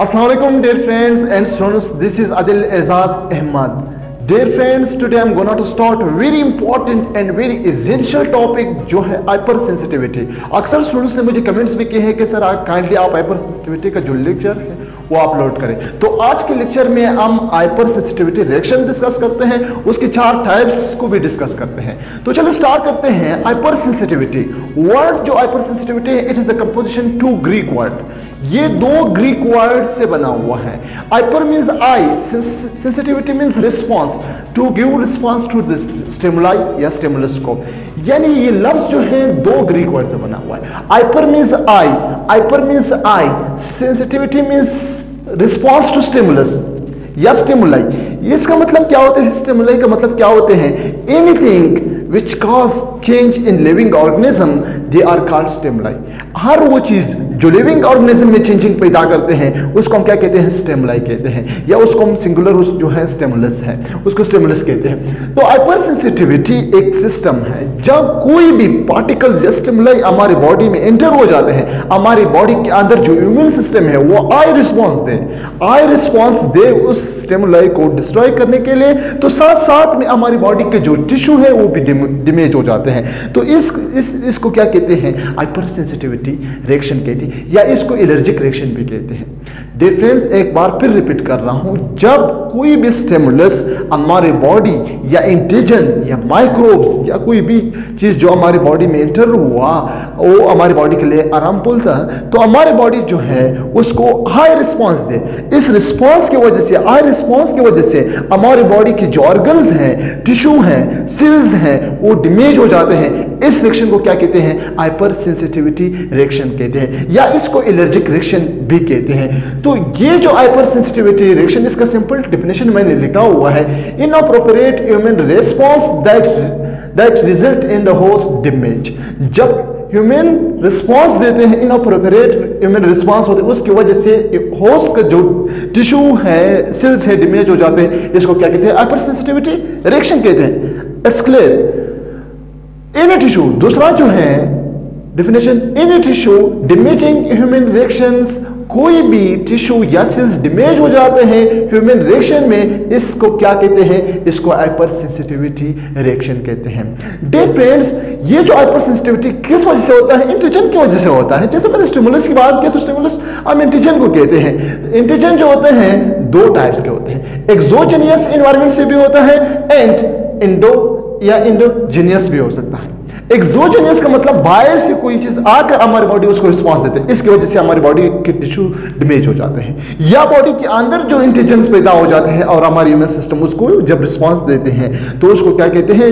Assalamu alaikum dear friends and students, this is Adil Azaz Ahmad. Dear friends, today I am going to start a very important and very essential topic जो है hyper sensitivity. अक्सर students ने मुझे comments भी किए हैं कि sir kindly आप हाइपर सेंसिटिविटी का जो लेक्चर है वो अपलोड करें। तो आज के लेक्चर में हम हाइपर सेंसिटिविटी रिएक्शन डिस्कस करते हैं, उसके 4 टाइप्स को भी डिस्कस करते हैं। तो चलो स्टार्ट करते हैं। हाइपर सेंसिटिविटी वर्ड जो हाइपर सेंसिटिविटी है, it is the composition 2 Greek word. ये 2 ग्रीक वर्ड से बना हुआ है। Hyper means high, sensitivity means response, to give response to this stimuli या स्टिमुलस को। यानी ये लफ्ज जो है 2 ग्रीक वर्ड से बना हुआ है। Hyper means high, sensitivity means response to stimulus या स्टिमुलाई। इसका मतलब क्या होता है? स्टिमुलाई का मतलब क्या होते हैं? Anything which cause change in living organism they are called stimuli। हर वो चीज जो लिविंग ऑर्गेनिज्म में चेंजिंग पैदा करते हैं उसको हम क्या कहते हैं? स्टिमुलाई कहते हैं, या उसको हम सिंगुलर जो है स्टिमुलस है उसको स्टिमुलस कहते हैं। तो हाइपर सेंसिटिविटी एक सिस्टम है जब कोई भी पार्टिकल्स या स्टिमुलाई हमारी बॉडी में एंटर हो जाते हैं, हमारी बॉडी के अंदर जो इम्यून सिस्टम है वो आई रिस्पॉन्स दे उस स्टिमुलाई को डिस्ट्रॉय करने के लिए, तो साथ साथ में हमारी बॉडी के जो टिश्यू है वो भी डैमेज हो जाते हैं। तो इसको क्या कहते हैं? हाइपर सेंसिटिविटी रिएक्शन कहते हैं, या इसको एलर्जिक रिएक्शन भी कहते हैं। डियर फ्रेंड्स, एक बार फिर रिपीट कर रहा हूं, जब कोई भी स्टिमुलस हमारे बॉडी या एंटीजन या माइक्रोब्स या कोई भी चीज जो हमारी बॉडी में एंटर हुआ वो हमारी बॉडी के लिए आराम पुलता है, तो हमारी बॉडी जो है उसको हाई रिस्पॉन्स दे। इस रिस्पॉन्स की वजह से, हाई रिस्पॉन्स की वजह से हमारी बॉडी के जो ऑर्गन्स हैं, टिश्यू हैं, सेल्स हैं, वो डैमेज हो जाते हैं। इस रिएक्शन को क्या कहते हैं? हाइपर सेंसिटिविटी रिएक्शन कहते हैं, या इसको एलर्जिक रिएक्शन भी कहते हैं। तो ये जो हाइपर सेंसिटिविटी रिएक्शन, इसका सिंपल डेफिनेशन मैंने लिखा हुआ है, inappropriate human response that result in the host damage. जब ह्यूमन रिस्पांस देते हैं, इनअप्रोप्रिएट ह्यूमन रिस्पांस होते हैं, उसकी वजह से होस्ट का जो टिश्यू है, सेल्स है, डैमेज हो जाते हैं। इसको क्या कहते हैं? हाइपर सेंसिटिविटी रिएक्शन कहते हैं। It's clear. एनी टिश्यू, दूसरा जो है definition, any tissue damaging human reactions, कोई भी टिश्यू या सेल्स डैमेज हो जाते हैं ह्यूमन रिएक्शन में, इसको क्या कहते हैं? इसको हाइपर सेंसिटिविटी रिएक्शन कहते हैं। डियर फ्रेंड्स, ये जो हाइपर सेंसिटिविटी किस वजह से होता है? एंटीजन की वजह से होता है। जैसे मैंने स्टिमुलस की बात की, तो स्टिमुलस हम एंटीजन को कहते हैं। एंटीजन जो होते हैं 2 टाइप्स के होते हैं, एक्सोजेनियस एनवायरनमेंट से भी होता है एंड इंडोजेनियस भी हो सकता है। एक्सोजेनियस का मतलब बाहर से कोई चीज आकर हमारी बॉडी उसको रिस्पांस देते हैं, इसकी वजह से हमारी बॉडी के टिश्यू डैमेज हो जाते हैं, या बॉडी के अंदर जो एंटीजन्स पैदा हो जाते हैं और हमारी इम्यून सिस्टम उसको जब रिस्पांस देते हैं तो उसको क्या कहते हैं?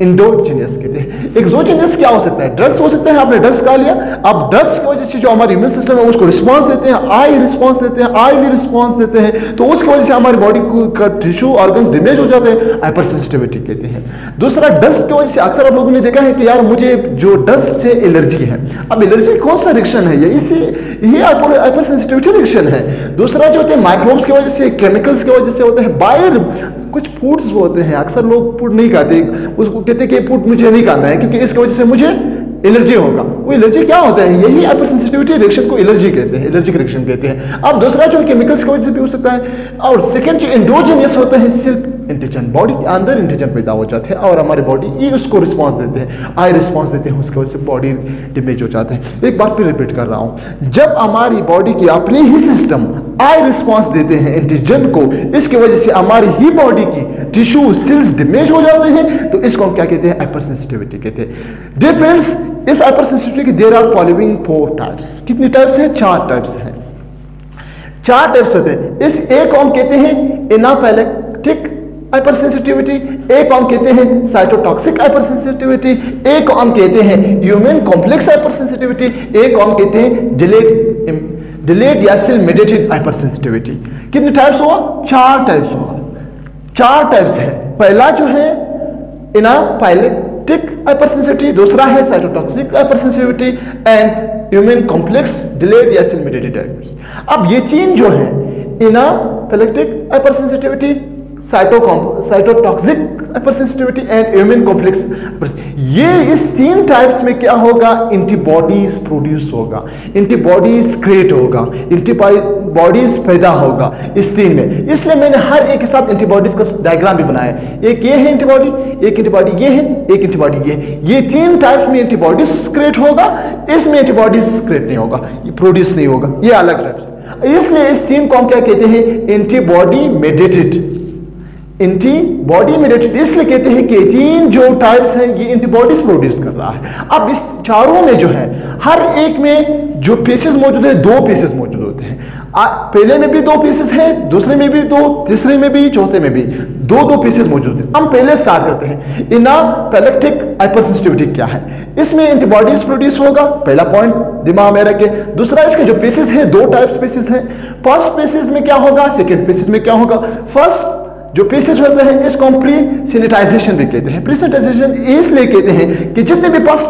इंडोजेनियस कहते हैं। एक्सोजेनियस क्या हो सकता है? ड्रग्स हो सकते हैं। आपने ड्रग्स खा लिया, अब ड्रग्स की वजह से जो हमारी इम्यून सिस्टम है उसको रिस्पांस देते हैं, आई रिस्पांस देते हैं, आईली रिस्पांस देते हैं, तो उसकी वजह से हमारी बॉडी का टिश्यू ऑर्गन्स डैमेज हो जाते हैं, हाइपर सेंसिटिविटी कहते हैं। दूसरा, डस्ट की वजह से अक्सर आप लोगों ने देखा है कि यार मुझे जो डस्ट से एलर्जी है। अब एलर्जी कौन सा रिएक्शन है? ये हाइपर सेंसिटिविटी रिएक्शन है। दूसरा जो होते हैं माइक्रोब्स की वजह से, केमिकल्स की वजह से होते हैं। बाहर कुछ फूड्स होते हैं, अक्सर लोग फूड नहीं खाते, उसको कहते हैं कि फूड मुझे नहीं खाना है क्योंकि इसकी वजह से मुझे एलर्जी होगा। वो एलर्जी क्या होता है? यही हाइपर सेंसिटिविटी रिएक्शन को एलर्जी कहते हैं, एलर्जिक रिएक्शन कहते हैं। अब दूसरा जो केमिकल्स की वजह से भी हो सकता है, और सेकंड जो एंडोजेनियस होता है, सिर्फ एंटीजन, बॉडी के अंदर एंटीजन पैदा हो जाते हैं और हमारी बॉडी ये उसको रिस्पांस देते हैं, आई रिस्पांस देते हैं, उसकी वजह से बॉडी डैमेज हो जाता है। एक बार फिर रिपीट कर रहा हूं, जब हमारी बॉडी के अपने ही सिस्टम आई रिस्पांस देते हैं एंटीजन को, इसकी वजह से हमारी ही बॉडी की टिश्यू सेल्स डैमेज हो जाते हैं, तो इसको हम क्या कहते हैं? हाइपर सेंसिटिविटी कहते हैं। डियर फ्रेंड्स, इस हाइपर सेंसिटिविटी के देयर आर फॉलोइंग 4 टाइप्स। कितनी टाइप्स हैं? 4 टाइप्स हैं। 4 टाइप्स होते हैं। इस एक को हम कहते हैं एनाफाइलेक्टिक हाइपर सेंसिटिविटी, एक को हम कहते हैं साइटोटॉक्सिक हाइपर सेंसिटिविटी, एक को हम कहते हैं ह्यूमन कॉम्प्लेक्स हाइपर सेंसिटिविटी, एक को हम कहते हैं डिलेड या सेल मेडिएटेड हाइपर सेंसिटिविटी। कितने टाइप्स हुआ? 4 टाइप्स हुआ। 4 टाइप्स है। पहला जो है एनाफाइलेक्टिक हाइपर सेंसिटिविटी, दूसरा है cytotoxic hyper sensitivity and human complex delayed या सेल मेडिएटेड हाइपर। अब ये 3 जो है anaphylactic hyper sensitivity, cytotoxic hypersensitivity and immune complex. ये इस 3 टाइप्स में क्या होगा, एंटीबॉडीज प्रोड्यूस होगा, एंटीबॉडीज क्रिएट होगा, एंटीबॉडीज पैदा होगा इस 3 में। इसलिए मैंने हर एक के साथ एंटीबॉडीज का डायग्राम भी बनाया। एक ये है एंटीबॉडी, एक एंटीबॉडी ये है, एक एंटीबॉडी ये 3 टाइप्स में एंटीबॉडीज क्रिएट होगा, इसमें एंटीबॉडीज क्रिएट नहीं होगा, प्रोड्यूस नहीं होगा, ये अलग टाइप्स। इसलिए इस 3 को हम क्या कहते हैं, एंटीबॉडी मेडिएटेड। एंटीबॉडी मेडिएटेड इसलिए कहते हैं कि 3 जो टाइप्स हैं ये एंटीबॉडीज प्रोड्यूस कर रहा है। अब इस चारों में जो है हर एक में जो पीसेस मौजूद है, 2 पीसेस मौजूद होते हैं। पहले में भी 2 पीसेस हैं, दूसरे में भी 2, तीसरे में भी, चौथे में भी 2 पीसेस मौजूद हैं। हम पहले स्टार्ट करते हैं। एनाफिलैक्टिक हाइपरसेंसिटिविटी क्या है, इसमें एंटीबॉडीज प्रोड्यूस होगा, पहला पॉइंट दिमाग में रखे। दूसरा, इसके जो पीसेस हैं 2 टाइप्स पीसेस हैं। फर्स्ट पीसेस में क्या होगा, सेकेंड पीसेस में क्या होगा। फर्स्ट जो पीसेस होते हैं इसको हम प्री सैनिटाइजेशन भी कहते हैं। प्री सैनिटाइजेशन इसलिए कहते हैं कि जितने भी फर्स्ट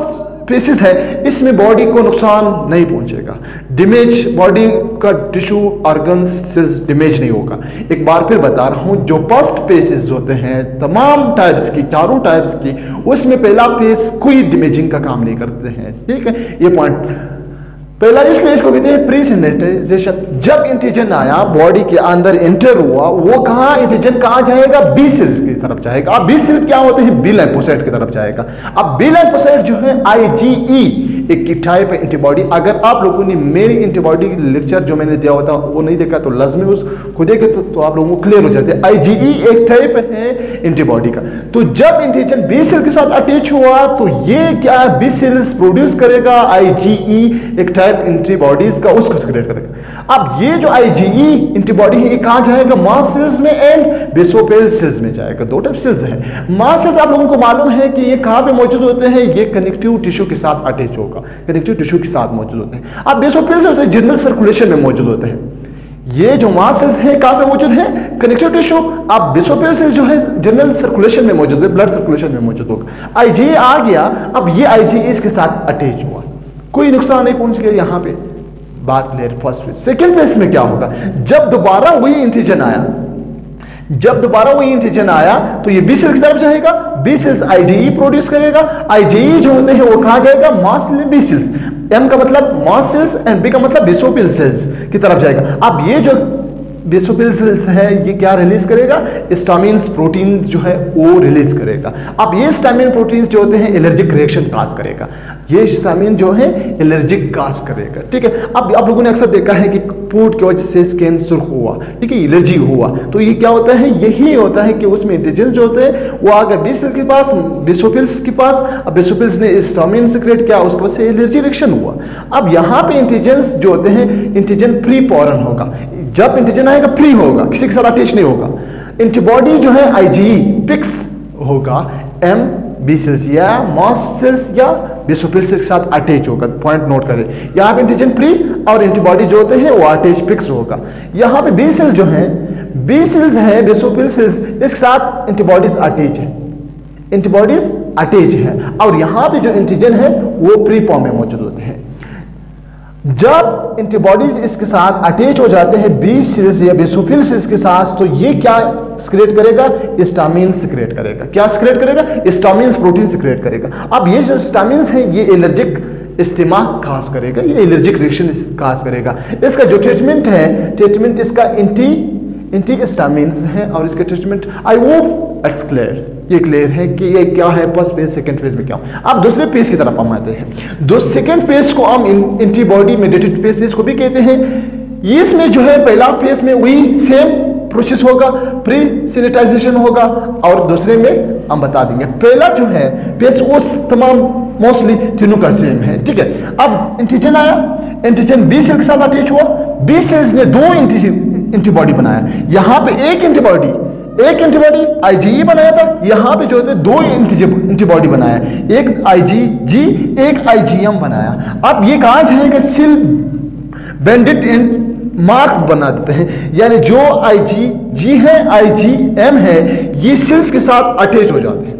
पीसेस है इसमें बॉडी को नुकसान नहीं पहुंचेगा, डैमेज बॉडी का टिश्यू ऑर्गन्स सेल्स डैमेज नहीं होगा। एक बार फिर बता रहा हूं, जो फर्स्ट पीसेस होते हैं तमाम टाइप्स की, चारों टाइप्स की, उसमें पहला पीस कोई डैमेजिंग का काम नहीं करते हैं। ठीक है, ये पॉइंट पहला, इसलिए इसको कहते हैं प्री सैनिटाइजेशन। जब एंटीजन आया बॉडी के अंदर एंटर हुआ, वो कहां एंटीजन कहां जाएगा, बी सेल्स की तरफ जाएगा। अब बी सेल क्या होते हैं, बी लाइम्फोसाइट की तरफ जाएगा। अब बी लाइम्फोसाइट जो है IgE एक टाइप है एंटीबॉडी। अगर आप लोगों ने मेरी एंटीबॉडी लेक्चर जो मैंने दिया होता वो नहीं देखा तो लाजमी उसको देखे तो आप लोगों को क्लियर हो जाते हैं। IgE एक टाइप है एंटीबॉडी का। तो जब एंटीजन बी सेल के साथ अटैच हुआ तो ये क्या बी सेल्स प्रोड्यूस करेगा, IgE एक टाइप एंटीबॉडीज का, उसको क्रिएट करेगा। अब ये जो IgE एंटीबॉडी है ये कहां जाएगा, मास्ट सेल्स में एंड बेसोफिल सेल्स में जाएगा। 2 टाइप सेल्स है। मास्ट सेल्स आप लोगों को मालूम है कि ये कहां पे मौजूद होते हैं, ये कनेक्टिव टिश्यू के साथ अटैच होगा, कनेक्टिव टिश्यू के साथ मौजूद होते हैं। अब बेसोफिल्स होते हैं जनरल सर्कुलेशन में मौजूद होते हैं। ये जो मास्ट सेल्स है कहां पे मौजूद है, कनेक्टिव टिश्यू। अब बेसोफिल सेल्स जो है जनरल सर्कुलेशन में मौजूद है, ब्लड सर्कुलेशन में मौजूद होगा। IgE आ गया, अब ये IgE इसके साथ अटैच हुआ, कोई नुकसान नहीं पहुंच गया, यहां पे बात clear. First phase. Second phase में क्या होगा, जब दोबारा वही एंटीजन आया, जब दोबारा वही एंटीजन आया तो ये बी सेल की तरफ जाएगा, बी सेल्स IgE प्रोड्यूस करेगा। IgE जो होते हैं वो कहां जाएगा, mast cell B cells, M का मतलब मास्ट सेल्स एंड B का मतलब बेसोफिल सेल्स की तरफ जाएगा। अब ये जो बेसोफिल सेल्स है ये क्या रिलीज करेगा, स्टामिन्स प्रोटीन जो है वो रिलीज करेगा। अब ये स्टामिन प्रोटीन जो होते हैं एलर्जिक रिएक्शन काज करेगा, ये स्टामिन जो है एलर्जिक काज करेगा। ठीक है, अब आप लोगों ने अक्सर देखा है कि फूड की वजह से स्किन सुर्ख हुआ, ठीक है, एलर्जी हुआ, तो ये क्या होता है, यही होता है कि उसमें एंटीजन जो होते हैं वो अगर बी सेल के पास, बेसोफिल्स के पास, अब बेसोफिल्स ने स्टामिन सिक्रेट किया, उसकी वजह से एलर्जी रिएक्शन हुआ। अब यहाँ पे एंटीजन जो होते हैं, एंटीजन प्री पोरन होगा, जब एंटीजन आएगा प्री होगा, किसी के साथ अटैच नहीं होगा। एंटीबॉडी जो है IgE फिक्स होगा, M बी सेल्स या मास्ट सेल्स या बेसोफिल सेल्स के साथ अटैच होगा। पॉइंट नोट करें, यहाँ पे एंटीजन प्री और एंटीबॉडी जो होते हैं वो अटैच फिक्स होगा। यहाँ पे बी सेल जो है, बी सेल्स है, बेसोफिल सेल्स, इसके साथ एंटीबॉडीज अटैच है, एंटीबॉडीज अटैच है, और यहाँ पे जो एंटीजन है वो प्री फॉर्म में मौजूद होते हैं। जब एंटीबॉडीज इसके साथ अटैच हो जाते हैं बी सेल्स या बेसोफिल सेल्स के साथ, तो ये क्या सिक्रेट करेगा, स्टामिन सिक्रेट करेगा। क्या सिक्रेट करेगा, स्टामिन प्रोटीन सिक्रेट करेगा। अब ये जो स्टामिन है ये एलर्जिक इस्तेमाल खास करेगा, ये एलर्जिक रिएक्शन खास करेगा। इसका जो ट्रीटमेंट है, ट्रीटमेंट इसका एंटी स्टामिन्स है, और इसका treatment I hope it's clear, ये क्लियर है कि ये क्या है, फर्स्ट फेज सेकंड फेज में क्या हो। अब दूसरे फेज की तरफ हम आते हैं। दो सेकंड फेज को हम एंटीबॉडी मेडिएटेड फेज इसको भी कहते हैं। इसमें जो है पहला फेज में वही सेम प्रोसेस होगा, प्री सैनिटाइजेशन होगा, और दूसरे में हम बता देंगे। पहला जो है फेज उस तमाम मोस्टली तीनों का सेम है, ठीक है। अब एंटीजन आया, एंटीजन बी सेल के साथ अटैच हुआ, बी सेल्स ने 2 एंटीबॉडी बनाया। यहाँ पे एक एंटीबॉडी IgE बनाया था, यहाँ पे जो होते 2 एंटीबॉडी बनाया, एक IgG एक IgM बनाया। अब ये कहाँ जाएगा, सेल बैंडेड एंड मार्क बना देते हैं, यानी जो IgG है IgM है ये सेल्स के साथ अटैच हो जाते हैं।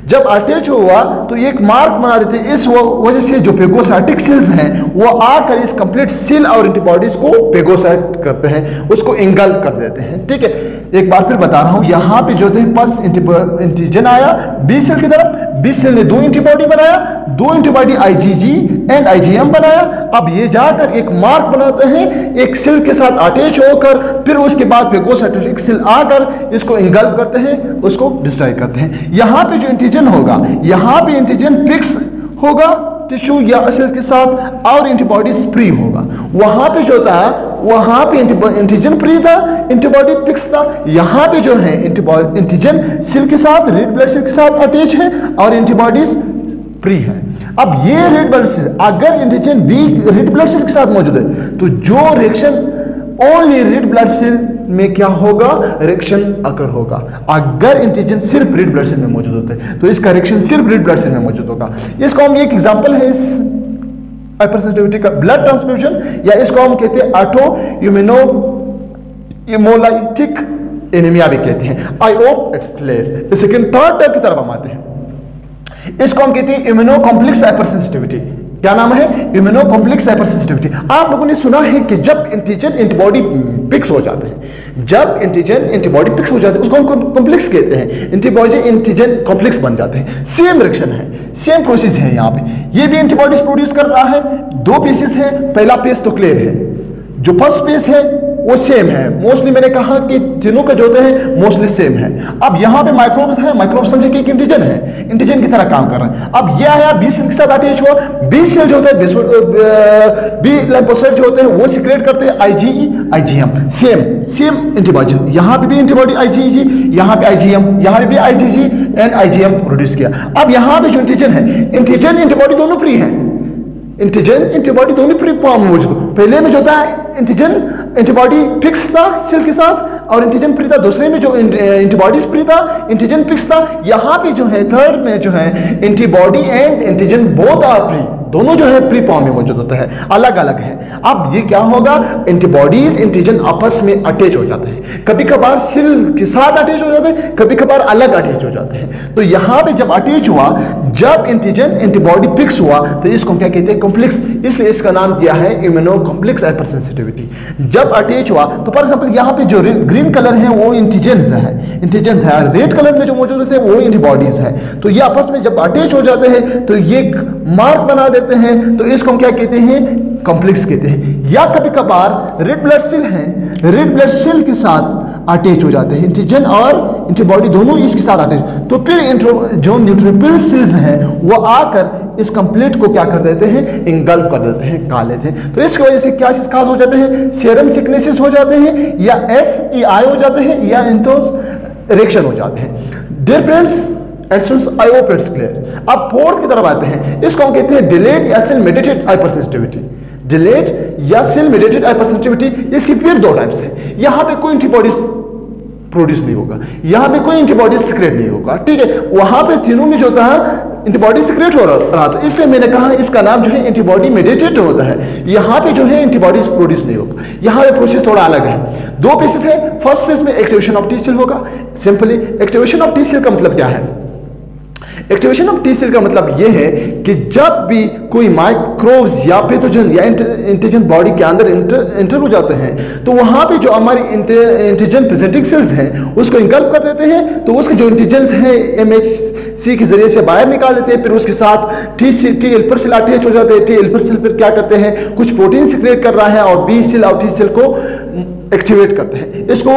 जब अटैच हुआ तो ये एक मार्क बना देते हैं। इस वजह से जो फेगोसाइटिक सेल्स हैं वो आकर इस कंप्लीट सेल और एंटीबॉडीज को फेगोसाइट करते हैं, उसको इंगल्फ कर देते हैं। ठीक है, एक बार फिर बता रहा हूं, यहाँ पे जो थे बस एंटीजन आया बी सेल की तरफ, बी सेल ने 2 एंटीबॉडी बनाया, 2 एंटीबॉडी आईजीजी एंड आईजीएम बनाया। अब ये जाकर एक मार्क बनाते हैं एक सेल के साथ अटैच होकर, फिर उसके बाद फेगोसाइटिक सेल आकर इसको इंगल्फ करते हैं, उसको डिस्ट्रॉय करते हैं। यहाँ पे जो एंटीजन होगा, यहाँ पे एंटीजन फिक्स होगा टिश्यू या सेल्स के साथ और एंटीबॉडीज फ्री होगा। वहां पे जो था वहां पे एंटीजन फ्री था, एंटीबॉडी फिक्स था। यहाँ पे जो है एंटीजन सेल के साथ, रेड ब्लड सेल के साथ अटैच है और एंटीबॉडीज फ्री है। अब ये रेड ब्लड सेल, अगर antigen B red blood cell के साथ मौजूद है तो जो reaction only red blood cell में क्या होगा, रिएक्शन अकर होगा। अगर एंटीजन सिर्फ रेड ब्लड सेल में मौजूद होता है तो इसका रिएक्शन सिर्फ रेड ब्लड सेल में मौजूद होगा। इसको हम एक एग्जांपल है इस हाइपरसेंसिटिविटी का ब्लड ट्रांसफ्यूजन, या इसको हम कहते हैं ऑटो इम्यूनो हेमोलाइटिक एनीमिया भी कहते हैं। आई hope it's clear. Second third type की तरफ हम आते हैं, इसको हम कहते हैं इम्यूनो कॉम्प्लेक्स हाइपरसेंसिटिविटी। क्या नाम है? Immuno complex hypersensitivity. आप लोगों ने सुना है कि जब एंटीजन एंटीबॉडी फिक्स हो जाते हैं, जब एंटीजन एंटीबॉडी फिक्स हो जाते हैं उसको हम कॉम्प्लेक्स कहते हैं, एंटीबॉडी एंटीजन कॉम्प्लेक्स बन जाते हैं। सेम रिएक्शन है, सेम प्रोसेस है। यहाँ पे ये भी एंटीबॉडीज प्रोड्यूस कर रहा है, 2 पीसेस है, पहला पीस तो क्लियर है, जो फर्स्ट पीस है वो सेम है। मोस्टली मैंने कहा कि तीनों का जो होते हैं मोस्टली सेम है। अब यहाँ पे माइक्रोब्स है, माइक्रोब समझे कि एक एंटीजन है, एंटीजन की तरह काम कर रहा है। अब ये आया बी सेल के साथ अटैच हुआ, बी सेल जो होते हैं बी लिम्फोसाइट जो होते हैं वो सिक्रेट करते हैं आईजीई आईजीएम, सेम एंटीबॉडी। यहाँ पे भी एंटीबॉडी आईजीजी, यहाँ पे आईजीएम, यहाँ पे भी आईजीजी एंड आईजीएम प्रोड्यूस किया। अब यहाँ पे जो एंटीजन है, एंटीजन एंटीबॉडी दोनों फ्री है, एंटीजन एंटीबॉडी दोनों फ्री फॉर्म में मौजूद। पहले में जो होता है एंटीजन एंटीबॉडी फिक्स था सेल के साथ और एंटीजन फ्री था, दूसरे में जो एंटीबॉडीज फ्री था, एंटीजन फिक्स था। यहाँ पे जो है थर्ड में जो है antibody and antigen both are free, दोनों जो है फ्री फॉर्म में मौजूद होता है, अलग अलग है। अब ये क्या होगा, एंटीबॉडीज एंटीजन आपस में अटैच हो जाते हैं, कभी कभार सेल के साथ अटैच हो जाते हैं, कभी कभार अलग अटैच हो जाते हैं। तो यहाँ पे जब अटैच हुआ, जब एंटीजन एंटीबॉडी फिक्स हुआ तो इसको क्या कहते हैं, कॉम्प्लेक्स, इसलिए इसका नाम दिया है इम्यूनो कॉम्प्लेक्स हाइपरसेंसिटिविटी। जब अटैच हुआ तो फॉर एग्जांपल यहाँ पे जो ग्रीन कलर है वो एंटीजन्स है और रेड कलर में जो मौजूद होते हैं वो एंटीबॉडीज है। तो ये आपस में जब अटैच हो जाते हैं तो ये मार्क बना देते हैं, तो इसको हम क्या कहते हैं, कॉम्प्लेक्स कहते हैं। या कभी कभार रेड ब्लड सेल है, रेड ब्लड सेल के साथ अटैच हो जाते हैं, एंटीजन और एंटीबॉडी दोनों इसके साथ अटैच, तो फिर जो न्यूट्रोफिल सेल्स हैं वो आकर इस कंप्लीट को क्या कर देते हैं, इंगल्फ कर देते हैं, खा लेते हैं। तो इसकी वजह से क्या चीज खास हो जाते हैं, सीरम सिकनेसेस हो जाते हैं, या SEI हो जाते हैं, या इंथोस रिएक्शन हो जाते हैं। Dear friends and students, I hope it's clear. अब फोर्थ की तरफ आते हैं, इसको हम कहते हैं डिलेड या सेल मेडिएटेड हाइपरसेंसिटिविटी। डिलेड या सेल मेडिएटेड हाइपरसेंसिटिविटी, इसकी फिर 2 टाइप्स है। यहाँ पे कोई एंटीबॉडीज प्रोड्यूस नहीं होगा, यहाँ पे कोई एंटीबॉडी सिक्रेट नहीं होगा, ठीक है। वहां पे तीनों में जो था एंटीबॉडी सिक्रेट हो रहा था, इसलिए मैंने कहा इसका नाम जो है एंटीबॉडी मेडिएटेड होता है। यहाँ पे जो है एंटीबॉडीज प्रोड्यूस नहीं होगा, यहाँ पे प्रोसेस थोड़ा अलग है। 2 पीसेस है, फर्स्ट फेज में एक्टिवेशन ऑफ टी सेल होगा। Simply activation of T cell का मतलब क्या है, एक्टिवेशन ऑफ टी सेल का मतलब यह है कि जब भी कोई माइक्रोब्स या पैथोजन या एंटीजन बॉडी के अंदर एंटर हो जाते हैं तो वहां पे जो हमारी एंटीजन प्रेजेंटिंग सेल्स हैं उसको इंगल्फ कर देते हैं, तो उसके जो एंटीजन्स हैं MHC के जरिए से बाहर निकाल देते हैं, फिर उसके साथ टी हेल्पर सेल अटैच हो जाते हैं। टी हेल्पर सेल फिर क्या करते हैं, कुछ प्रोटीन सिक्रेट कर रहा है और बी सेल और टी सेल को एक्टिवेट करते हैं, इसको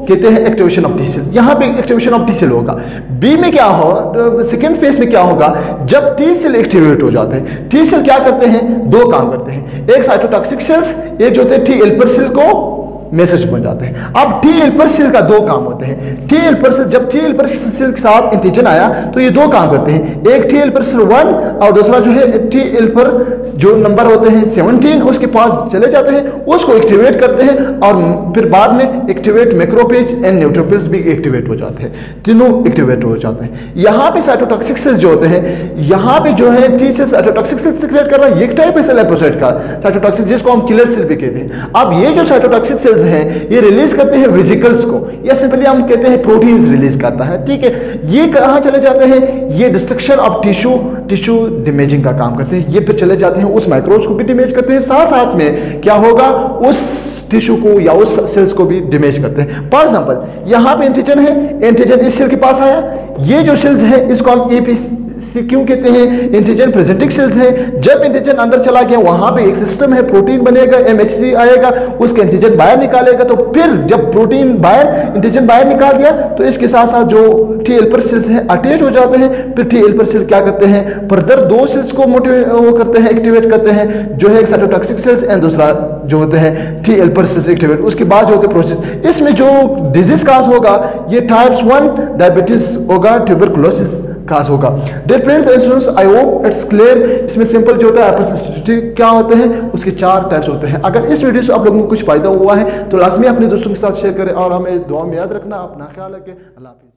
कहते हैं एक्टिवेशन ऑफ टी सेल। यहां पे एक्टिवेशन ऑफ टी सेल होगा। बी में क्या हो, सेकेंड फेज में क्या होगा, जब टी सेल एक्टिवेट हो जाते हैं, टी सेल क्या करते हैं, 2 काम करते हैं, एक साइटोटॉक्सिक सेल्स, एक जो होते हैं टी हेल्पर सेल को मैसेज बन जाते हैं। अब टी हेल्पर सेल का 2 काम होते हैं। टी हेल्पर सेल, जब टी हेल्पर सेल के साथ एंटीजन आया तो ये 2 काम करते हैं, एक टी हेल्पर सेल 1 और दूसरा जो है टी हेल्पर जो नंबर होते हैं 17 उसके पास चले जाते हैं, उसको एक्टिवेट करते हैं और फिर बाद में एक्टिवेट मैक्रोफेज एंड न्यूट्रोफिल्स भी एक्टिवेट हो जाते हैं, तीनों एक्टिवेट हो जाते हैं। यहाँ पे साइटोटॉक्सिक सेल्स जो होते हैं, यहाँ पे जो है T cell cytotoxic cell secrete कर रहा है, एक टाइप है सेल लिम्फोसाइट का साइटोटॉक्सिक, जिसको हम किलर सेल भी कहते हैं। अब ये जो साइटोटॉक्सिक सेल सेल्स हैं ये रिलीज करते हैं वेसिकल्स को, या सिंपली हम कहते हैं प्रोटीन्स रिलीज करता है, ठीक है। ये कहाँ चले जाते हैं, ये डिस्ट्रक्शन ऑफ टिश्यू डैमेजिंग का काम करते हैं, ये फिर चले जाते हैं उस माइक्रोब्स को भी डैमेज करते हैं, साथ साथ में क्या होगा उस टिश्यू को या उस सेल्स को भी डैमेज करते हैं। फॉर एग्जांपल यहाँ पे एंटीजन है, एंटीजन इस सेल के पास आया, ये जो सेल्स है इसको हम एपीसी क्यों कहते हैं, एंटीजन प्रेजेंटिंग सेल्स है। जब एंटीजन अंदर चला गया वहां पे एक सिस्टम है, प्रोटीन बनेगा, एमएचसी आएगा, उसके एंटीजन बाहर निकालेगा, तो फिर जब प्रोटीन बाहर एंटीजन बाहर निकाल दिया तो इसके साथ साथ जो टी हेल्पर सेल्स हैं अटैच हो जाते हैं, फिर टी हेल्पर सेल क्या करते हैं, फर्दर दो सेल्स को वो करते हैं, एक्टिवेट करते हैं, जो है एक साइटोटॉक्सिक सेल्स एंड दूसरा जो होते हैं टी हेल्पर सेल्स एक्टिवेट। उसके बाद जो होते प्रोसेस, इसमें जो डिजीज काज होगा ये टाइप्स 1 डायबिटीज होगा, ट्यूबरकुलोसिस काज होगा। Dear friends and students, I hope it's clear. इसमें सिंपल जो होता है हाइपरसेंसिटिविटी क्या होते हैं, उसके 4 टाइप्स होते हैं। अगर इस वीडियो से आप लोगों को कुछ फायदा हुआ है तो लाजमी अपने दोस्तों के साथ शेयर करें और हमें दुआ में याद रखना। अपना ख्याल रखें। अल्लाह हाफिज़।